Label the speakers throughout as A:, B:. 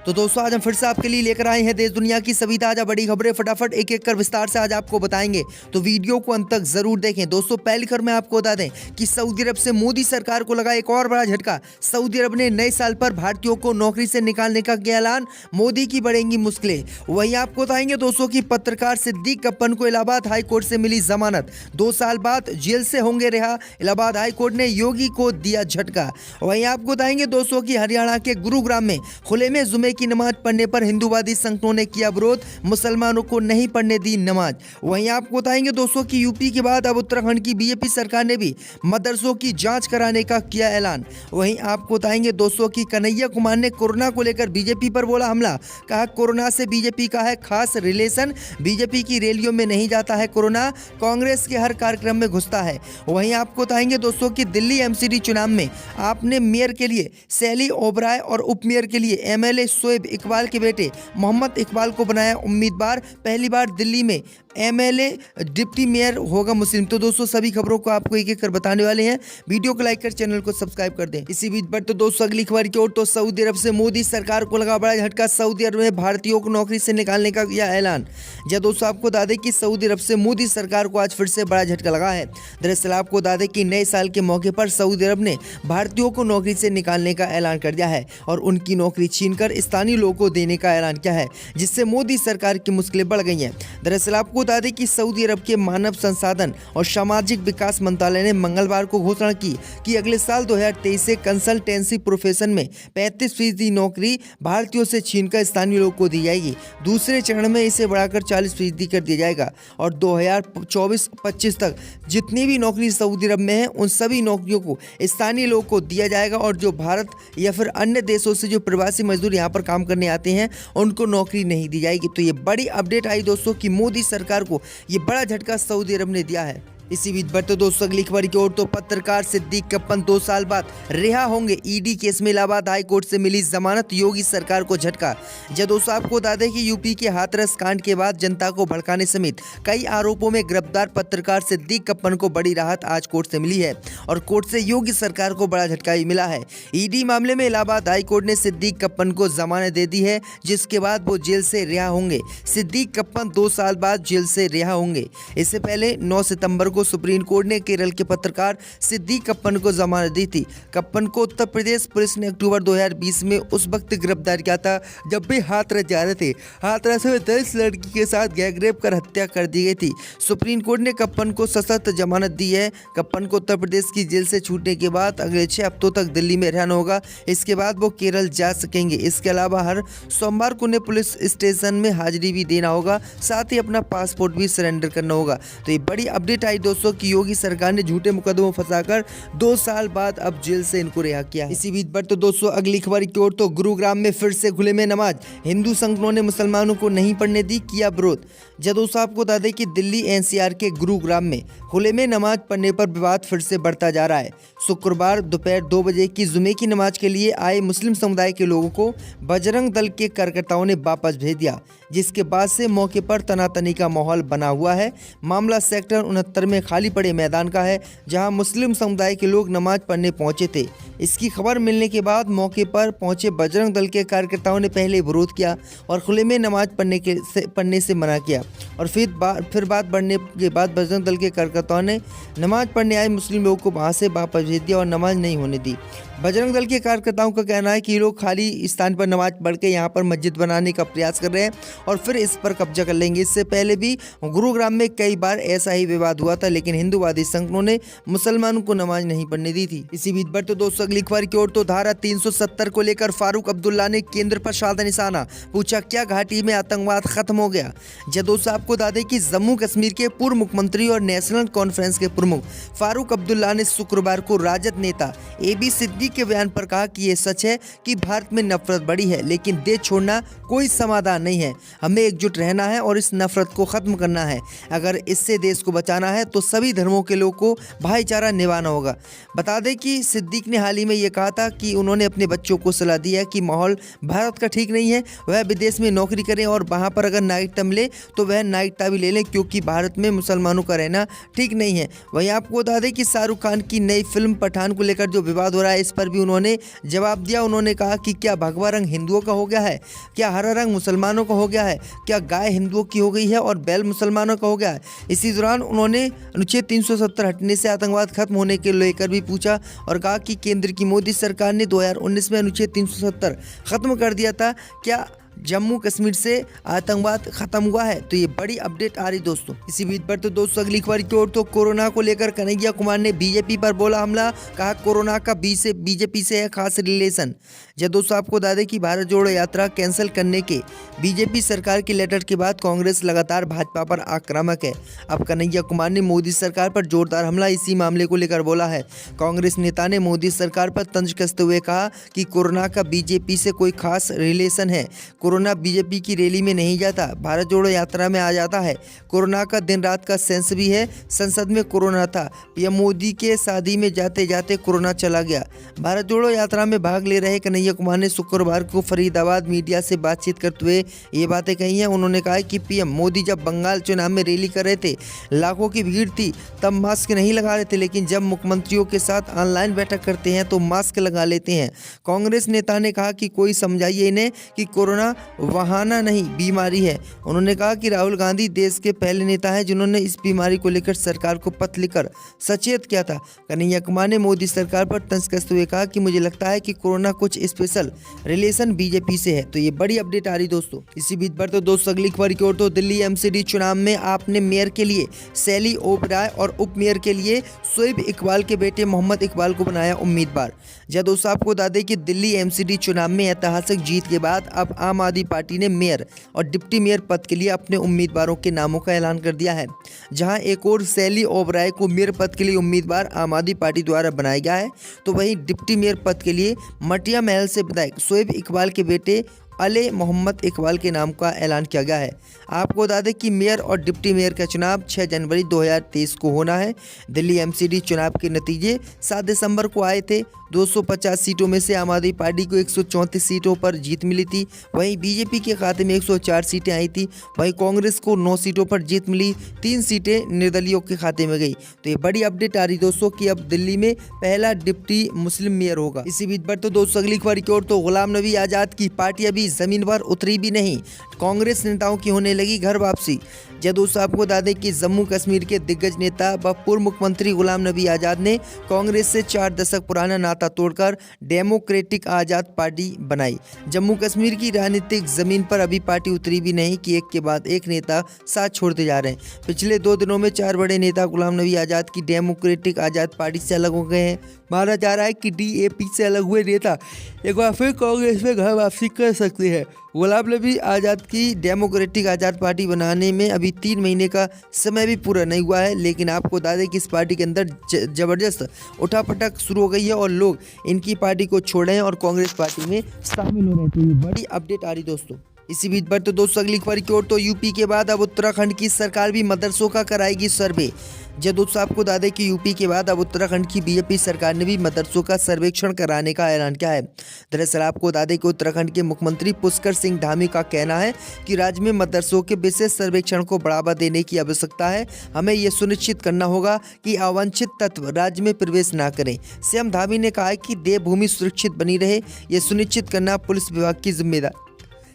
A: तो दोस्तों आज हम फिर से आपके लिए लेकर आए हैं देश दुनिया की सभी ताजा बड़ी खबरें। फटाफट एक एक कर विस्तार से आज आपको बताएंगे, तो वीडियो को अंत तक जरूर देखें। दोस्तों पहली खबर में आपको बता दें कि सऊदी अरब से मोदी सरकार को लगा एक और बड़ा झटका। सऊदी अरब ने नए साल पर भारतीयों को नौकरी से निकालने का किया ऐलान, मोदी की बढ़ेंगी मुश्किलें। वहीं आपको बताएंगे दोस्तों की पत्रकार सिद्दीक कप्पन को इलाहाबाद हाई कोर्ट से मिली जमानत, 2 साल बाद जेल से होंगे रिहा। इलाहाबाद हाई कोर्ट ने योगी को दिया झटका। वहीं आपको बताएंगे दोस्तों की हरियाणा के गुरुग्राम में खुले में जुमे की नमाज पढ़ने पर हिंदूवादी संगठनों ने किया विरोध, मुसलमानों को नहीं पढ़ने दी नमाज। वहीं आपको बताएंगे दोस्तों की यूपी के बाद अब उत्तराखंड की बीजेपी सरकार ने भी मदरसों की जांच कराने का किया ऐलान। वहीं आपको बताएंगे दोस्तों की कन्हैया कुमार ने कोरोना को लेकर बीजेपी पर बोला हमला, कहा कोरोना से बीजेपी का है खास रिलेशन, बीजेपी की रैलियों में नहीं जाता है कोरोना, कांग्रेस के हर कार्यक्रम में घुसता है। वहीं आपको बताएंगे दोस्तों की दिल्ली एमसीडी चुनाव में आपने मेयर के लिए सैली ओबराय और उपमेयर के लिए एमएलए शोएब इकबाल के बेटे मोहम्मद इकबाल को बनाया उम्मीदवार। पहली बार दिल्ली में एमएलए डिप्टी मेयर होगा मुस्लिम। तो दोस्तों सभी खबरों को आपको एक एक कर बताने वाले हैं, वीडियो को लाइक कर चैनल को सब्सक्राइब कर दें। इसी बीच पर तो दोस्तों अगली खबर की ओर, तो सऊदी अरब से मोदी सरकार को लगा बड़ा झटका। सऊदी अरब में भारतीयों को नौकरी से निकालने का किया ऐलान। जब दोस्तों आपको बता दें कि सऊदी अरब से मोदी सरकार को आज फिर से बड़ा झटका लगा है। दरअसल आपको बता दें कि नए साल के मौके पर सऊदी अरब ने भारतीयों को नौकरी से निकालने का ऐलान कर दिया है और उनकी नौकरी छीनकर स्थानीय लोगों को देने का ऐलान किया है, जिससे मोदी सरकार की मुश्किलें बढ़ गई हैं। दरअसल आपको बता दें कि सऊदी अरब के मानव संसाधन और सामाजिक विकास मंत्रालय ने मंगलवार को घोषणा की कि अगले साल 2023 से कंसल्टेंसी प्रोफेशन में 35% नौकरी भारतीयों से छीनकर स्थानीय लोगों को दी जाएगी। दूसरे चरण में इसे बढ़ाकर 40% कर दिया जाएगा और 2024-25 तक जितनी भी नौकरी सऊदी अरब में है उन सभी नौकरियों को स्थानीय लोगों को दिया जाएगा और जो भारत या फिर अन्य देशों से जो प्रवासी मजदूर यहाँ पर काम करने आते हैं उनको नौकरी नहीं दी जाएगी। तो ये बड़ी अपडेट आई दोस्तों कि मोदी सरकार को ये बड़ा झटका सऊदी अरब ने दिया है। इसी बीच बढ़ते दोस्तों अगली खबर की ओर, तो पत्रकार सिद्दीक कप्पन 2 साल बाद रिहा होंगे। ईडी केस में इलाहाबाद हाई कोर्ट से मिली जमानत, योगी सरकार को झटका। जब दोस्तों आपको बता दें कि यूपी के हाथरस कांड के बाद जनता को भड़काने समेत कई आरोपों में गिरफ्तार पत्रकार सिद्दीक कप्पन को बड़ी राहत आज कोर्ट से मिली है और कोर्ट से योगी सरकार को बड़ा झटका भी मिला है। ईडी मामले में इलाहाबाद हाई कोर्ट ने सिद्दीक कप्पन को जमानत दे दी है, जिसके बाद वो जेल से रिहा होंगे। सिद्दीक कप्पन 2 साल बाद जेल से रिहा होंगे। इससे पहले 9 सितंबर को सुप्रीम कोर्ट ने केरल के पत्रकार सिद्दीक कप्पन को जमानत दी थी। कप्पन को उत्तर प्रदेश पुलिस ने अक्टूबर 2020 में उस वक्त गिरफ्तार किया था जब भी हाथरस जा रहे थे। हाथरस में 10 लड़की के साथ गैंग रेप कर हत्या कर दी गई थी। सुप्रीम कोर्ट ने कप्पन को सशर्त जमानत दी है। कप्पन को उत्तर प्रदेश की जेल से छूटने के बाद अगले 6 हफ्तों तक दिल्ली में रहना होगा। इसके बाद वो केरल जा सकेंगे। इसके अलावा हर सोमवार को उन्हें पुलिस स्टेशन में हाजिरी भी देना होगा, साथ ही अपना पासपोर्ट भी सरेंडर करना होगा। तो ये बड़ी अपडेट आई दोस्तों कि योगी सरकार ने झूठे मुकदमों फंसाकर 2 साल बाद अब जेल से इनको रिहा किया है। इसी बीच पर तो दोस्तों अगली खबर की ओर, तो गुरुग्राम में फिर से खुले में नमाज, हिंदू संगठनों ने मुसलमानों को नहीं पढ़ने दी, किया विरोध। जब दोस्तों आपको बता दें कि दिल्ली एनसीआर के गुरुग्राम में खुले में नमाज पढ़ने पर विवाद फिर से बढ़ता जा रहा है। शुक्रवार दोपहर 2 बजे की जुमे की नमाज के लिए आए मुस्लिम समुदाय के लोगों को बजरंग दल के कार्यकर्ताओं ने वापस भेज दिया, जिसके बाद से मौके पर तनातनी का माहौल बना हुआ है। मामला सेक्टर 69 में खाली पड़े मैदान का है, जहां मुस्लिम समुदाय के लोग नमाज पढ़ने पहुंचे थे। इसकी खबर मिलने के बाद मौके पर पहुंचे बजरंग दल के कार्यकर्ताओं ने पहले विरोध किया और खुले में नमाज पढ़ने से मना किया और फिर बात बढ़ने के बाद बजरंग दल के कार्यकर्ताओं ने नमाज पढ़ने आए मुस्लिम लोगों को वहां से वापस भेज दिया और नमाज नहीं होने दी। बजरंग दल के कार्यकर्ताओं का कहना है कि ये लोग खाली स्थान पर नमाज पढ़ के यहाँ पर मस्जिद बनाने का प्रयास कर रहे हैं और फिर इस पर कब्जा कर लेंगे। इससे पहले भी गुरुग्राम में कई बार ऐसा ही विवाद हुआ था, लेकिन हिंदूवादी संगठनों ने मुसलमानों को नमाज नहीं पढ़ने दी थी। इसी बीच पर तो दोस्तों अगली खबर की ओर, तो धारा 370 को लेकर फारूक अब्दुल्ला ने केंद्र पर साधा निशाना, पूछा क्या घाटी में आतंकवाद खत्म हो गया। जब दोस्तों आपको बता दें कि जम्मू कश्मीर के पूर्व मुख्यमंत्री और नेशनल कॉन्फ्रेंस के प्रमुख फारूक अब्दुल्ला ने शुक्रवार को राजद नेता एबी सिद्दीकी के बयान पर कहा कि यह सच है कि भारत में नफरत बढ़ी है, लेकिन देश छोड़ना कोई समाधान नहीं है। हमें एकजुट रहना है और इस नफरत को खत्म करना है। अगर इससे देश को बचाना है तो सभी धर्मों के लोगों को भाईचारा निभाना होगा। बता दें कि सिद्दीक ने हाल ही में यह कहा था कि उन्होंने अपने बच्चों को सलाह दी है कि माहौल भारत का ठीक नहीं है, वह विदेश में नौकरी करें और वहां पर अगर नागरिकता मिले तो वह नागरिकता भी ले लें, क्योंकि भारत में मुसलमानों का रहना ठीक नहीं है। वहीं आपको बता दें कि शाहरुख खान की नई फिल्म पठान को लेकर जो विवाद हो रहा है, इस पर भी उन्होंने जवाब दिया। उन्होंने कहा कि क्या भगवा रंग हिंदुओं का हो गया है, क्या हरा रंग मुसलमानों का हो गया है, क्या गाय हिंदुओं की हो गई है और बैल मुसलमानों का हो गया है। इसी दौरान उन्होंने अनुच्छेद 370 हटने से आतंकवाद खत्म होने के लेकर भी पूछा और कहा कि केंद्र की मोदी सरकार ने 2019 में अनुच्छेद 370 खत्म कर दिया था, क्या जम्मू कश्मीर से आतंकवाद खत्म हुआ है? तो ये बड़ी अपडेट आ रही दोस्तों। इसी बीच पर तो दोस्तों अगली खबर की ओर, तो कोरोना को लेकर कन्हैया कुमार ने बीजेपी पर बोला हमला, कहा कोरोना का बीजेपी से है खास रिलेशन। जब दोस्तों आपको बता दें कि भारत जोड़ो यात्रा कैंसिल करने के बीजेपी सरकार के लेटर के बाद कांग्रेस लगातार भाजपा पर आक्रामक है। अब कन्हैया कुमार ने मोदी सरकार पर जोरदार हमला इसी मामले को लेकर बोला है। कांग्रेस नेता ने मोदी सरकार पर तंज कसते हुए कहा कि कोरोना का बीजेपी से कोई खास रिलेशन है। कोरोना बीजेपी की रैली में नहीं जाता, भारत जोड़ो यात्रा में आ जाता है। कोरोना का दिन रात का सेंस भी है। संसद में कोरोना था, पीएम मोदी के शादी में जाते जाते कोरोना चला गया। भारत जोड़ो यात्रा में भाग ले रहे कन्हैया कुमार ने शुक्रवार को फरीदाबाद मीडिया से बातचीत करते हुए ये बातें कही हैं। उन्होंने कहा कि पीएम मोदी जब बंगाल चुनाव में रैली कर रहे थे, लाखों की भीड़ थी, तब मास्क नहीं लगा रहे थे, लेकिन जब मुख्यमंत्रियों के साथ ऑनलाइन बैठक करते हैं तो मास्क लगा लेते हैं। कांग्रेस नेता ने कहा कि कोई समझाइए इन्हें कि कोरोना वहाना नहीं बीमारी है। उन्होंने कहा कि राहुल गांधी देश के पहले नेता हैं जिन्होंने इस बीमारी को लेकर सरकार को पत्र लिखकर सचेत किया था। कन्हैया कुमार ने मोदी सरकार पर तंज कसते हुए कहा कि मुझे लगता है कि कोरोना कुछ स्पेशल रिलेशन बीजेपी से है। तो ये बड़ी अपडेट आ रही दोस्तों। इसी बीच पर तो दोस्तों अगली खबर की ओर, तो दिल्ली एमसीडी चुनाव में आपने मेयर के लिए सैली ओबराय और उप मेयर के लिए शोएब इकबाल के बेटे मोहम्मद इकबाल को बनाया उम्मीदवार। जब दोस्तों आपको बता दें कि दिल्ली एमसीडी चुनाव में ऐतिहासिक जीत के बाद अब आम आदमी पार्टी ने मेयर और डिप्टी मेयर पद के लिए अपने उम्मीदवारों के नामों का ऐलान कर दिया है। जहां एक और सैली ओबराय को मेयर पद के लिए उम्मीदवार आम आदमी पार्टी द्वारा बनाया गया है, तो वहीं डिप्टी मेयर पद के लिए मटिया महल से विधायक शोएब इकबाल के बेटे अले मोहम्मद इकबाल के नाम का ऐलान किया गया है। आपको बता दें कि मेयर और डिप्टी मेयर का चुनाव 6 जनवरी 2023 को होना है। दिल्ली एमसीडी चुनाव के नतीजे 7 दिसंबर को आए थे। 250 सीटों में से आम आदमी पार्टी को 134 सीटों पर जीत मिली थी। वहीं बीजेपी के खाते में 104 सीटें आई थी। वहीं कांग्रेस को 9 सीटों पर जीत मिली, 3 सीटें निर्दलीयों के खाते में गई। तो ये बड़ी अपडेट आ रही दोस्तों कि अब दिल्ली में पहला डिप्टी मुस्लिम मेयर होगा। इसी बीच पर तो दोस्तों अगली खबर की ओर, तो गुलाम नबी आज़ाद की पार्टी अभी जमीन पर उतरी भी नहीं, कांग्रेस नेताओं की होने लगी घर वापसी। जब दोस्तों आपको बता दें कि जम्मू कश्मीर के दिग्गज नेता व पूर्व मुख्यमंत्री गुलाम नबी आज़ाद ने कांग्रेस से 4 दशक पुराना नाता तोड़कर डेमोक्रेटिक आज़ाद पार्टी बनाई। जम्मू कश्मीर की राजनीतिक जमीन पर अभी पार्टी उतरी भी नहीं कि एक के बाद एक नेता साथ छोड़ते जा रहे हैं। पिछले 2 दिनों में 4 बड़े नेता गुलाम नबी आज़ाद की डेमोक्रेटिक आज़ाद पार्टी से अलग हो गए हैं। माना जा रहा है कि डीएपी से अलग हुए नेता एक बार फिर कांग्रेस में घर वापसी कर सकते हैं। गुलाम नबी आज़ाद की डेमोक्रेटिक आज़ाद पार्टी बनाने में अभी 3 महीने का समय भी पूरा नहीं हुआ है, लेकिन आपको बता दें कि इस पार्टी के अंदर ज़बरदस्त उठापटक शुरू हो गई है और लोग इनकी पार्टी को छोड़ रहे हैं और कांग्रेस पार्टी में शामिल हो रहे हैं। तो ये बड़ी अपडेट आ रही दोस्तों। इसी बीच पर तो दोस्तों अगली खबर की ओर, तो यूपी के बाद अब उत्तराखंड की सरकार भी मदरसों का कराएगी सर्वे। जब दोस्तों आपको बता दें कि यूपी के बाद अब उत्तराखंड की बीजेपी सरकार ने भी मदरसों का सर्वेक्षण कराने का ऐलान किया है। दरअसल आपको बता दें कि उत्तराखंड के मुख्यमंत्री पुष्कर सिंह धामी का कहना है कि राज्य में मदरसों के विशेष सर्वेक्षण को बढ़ावा देने की आवश्यकता है। हमें यह सुनिश्चित करना होगा कि अवांछित तत्व राज्य में प्रवेश न करें। सीएम धामी ने कहा है कि देवभूमि सुरक्षित बनी रहे, यह सुनिश्चित करना पुलिस विभाग की जिम्मेदारी।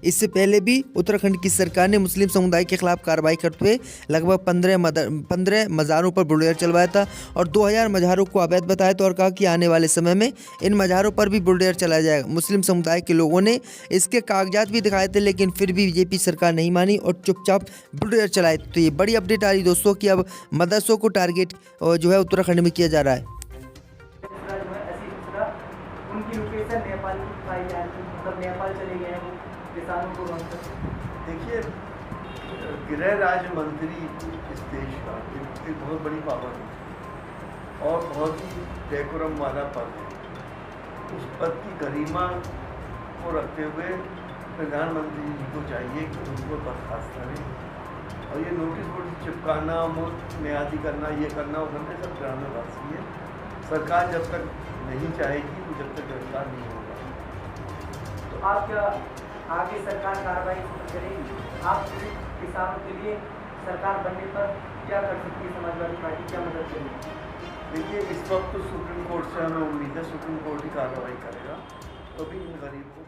A: इससे पहले भी उत्तराखंड की सरकार ने मुस्लिम समुदाय के खिलाफ कार्रवाई करते हुए लगभग 15 मज़ारों पर बुलडोजर चलवाया था और 2000 मज़ारों को अवैध बताया था और कहा कि आने वाले समय में इन मज़ारों पर भी बुलडोजर चलाया जाएगा। मुस्लिम समुदाय के लोगों ने इसके कागजात भी दिखाए थे, लेकिन फिर भी बीजेपी सरकार नहीं मानी और चुपचाप बुलडोजर चलाए। तो ये बड़ी अपडेट आ रही दोस्तों कि अब मदरसों को टारगेट जो है उत्तराखंड में किया जा रहा है।
B: देखिए, गृह राज्य मंत्री इस देश का एक बहुत बड़ी पावर है और बहुत ही डेकोरम वाला पद है। उस पद की गरिमा को रखते हुए प्रधानमंत्री जी को चाहिए कि उनको बर्खास्त करें और ये नोटिस बोर्ड चिपकाना, म्यादी करना, ये करना वो करना सब ड्रामेबाजी है। सरकार जब तक नहीं चाहेगी जब तक गिरफ्तार नहीं होगा।
C: तो आप क्या आगे सरकार कार्रवाई करेगी? आप किसानों के लिए सरकार बनने पर क्या कर सकती है समाजवादी पार्टी, क्या मदद करेगी?
B: देखिए इस वक्त तो सुप्रीम कोर्ट से हमें उम्मीद है सुप्रीम कोर्ट ही कार्रवाई करेगा, तो भी इन गरीब को